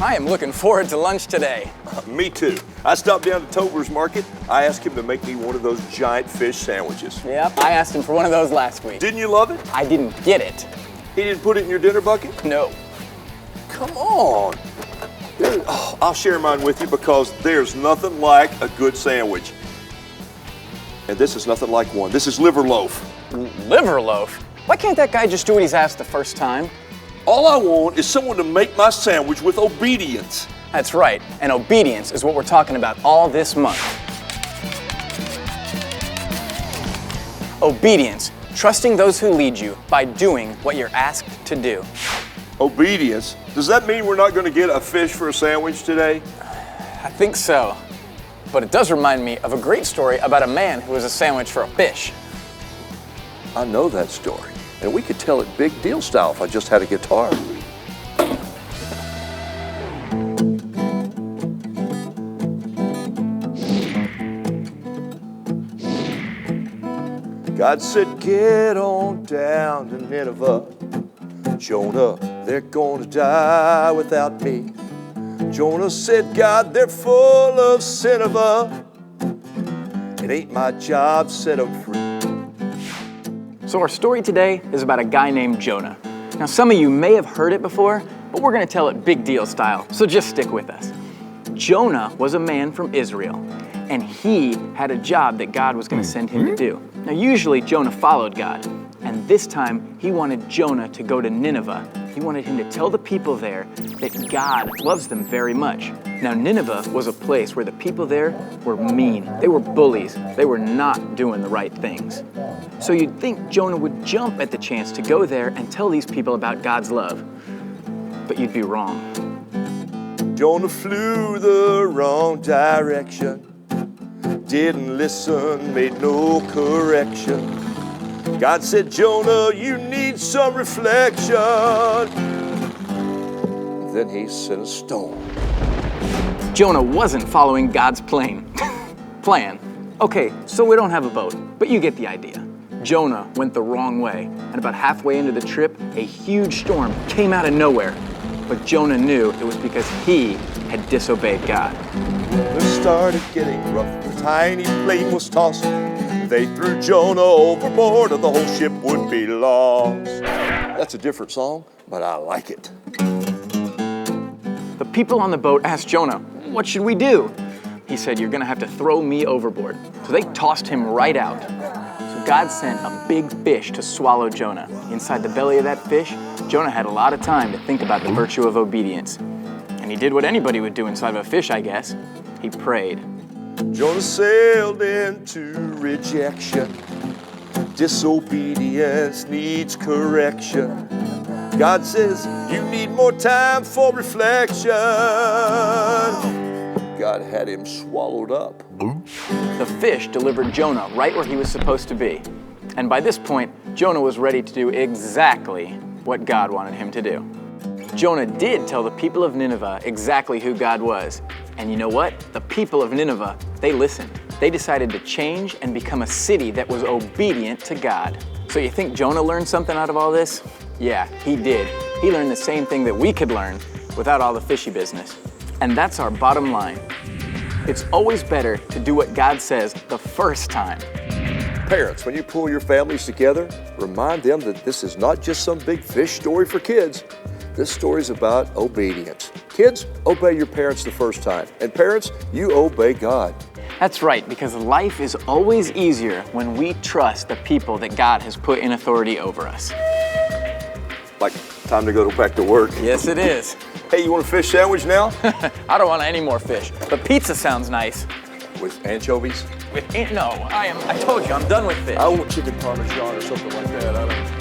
I am looking forward to lunch today. Me too. I stopped down to Tober's Market. I asked him to make me one of those giant fish sandwiches. Yep, I asked him for one of those last week. Didn't you love it? I didn't get it. He didn't put it in your dinner bucket? No. Come on. I'll share mine with you because there's nothing like a good sandwich. And this is nothing like one. This is liver loaf. Liver loaf? Why can't that guy just do what he's asked the first time? All I want is someone to make my sandwich with obedience. That's right, and obedience is what we're talking about all this month. Obedience, trusting those who lead you by doing what you're asked to do. Obedience? Does that mean we're not going to get a fish for a sandwich today? I think so. But it does remind me of a great story about a man who was a sandwich for a fish. I know that story, and we could tell it big deal style if I just had a guitar. God said, get on down to Nineveh. Jonah, they're gonna die without me. Jonah said, God, they're full of sin of a. It ain't my job to set them free. So our story today is about a guy named Jonah. Now some of you may have heard it before, but we're gonna tell it big deal style, so just stick with us. Jonah was a man from Israel, and he had a job that God was gonna send him to do. Now usually Jonah followed God, and this time he wanted Jonah to go to Nineveh. He wanted him to tell the people there that God loves them very much. Now Nineveh was a place where the people there were mean. They were bullies. They were not doing the right things. So you'd think Jonah would jump at the chance to go there and tell these people about God's love. But you'd be wrong. Jonah flew the wrong direction. Didn't listen, made no correction. God said, Jonah, you need some reflection. Then he sent a storm. Jonah wasn't following God's plan. Okay, so we don't have a boat, but you get the idea. Jonah went the wrong way, and about halfway into the trip, a huge storm came out of nowhere. But Jonah knew it was because he had disobeyed God. It started getting rough. The tiny plane was tossed. They threw Jonah overboard or the whole ship would be lost. That's a different song, but I like it. The people on the boat asked Jonah, what should we do? He said, you're gonna have to throw me overboard. So they tossed him right out. So God sent a big fish to swallow Jonah. Inside the belly of that fish, Jonah had a lot of time to think about the virtue of obedience. And he did what anybody would do inside of a fish, I guess. He prayed. Jonah sailed into rejection. Disobedience needs correction. God says, you need more time for reflection. God had him swallowed up. The fish delivered Jonah right where he was supposed to be. And by this point, Jonah was ready to do exactly what God wanted him to do. Jonah did tell the people of Nineveh exactly who God was. And you know what? The people of Nineveh, they listened. They decided to change and become a city that was obedient to God. So you think Jonah learned something out of all this? Yeah, he did. He learned the same thing that we could learn without all the fishy business. And that's our bottom line. It's always better to do what God says the first time. Parents, when you pull your families together, remind them that this is not just some big fish story for kids. This story is about obedience. Kids, obey your parents the first time. And parents, you obey God. That's right, because life is always easier when we trust the people that God has put in authority over us. Like, time to go back to work. Yes, it is. Hey, you want a fish sandwich now? I don't want any more fish, but pizza sounds nice. With anchovies? No, I told you, I'm done with fish. I want chicken parmesan or something like that. I don't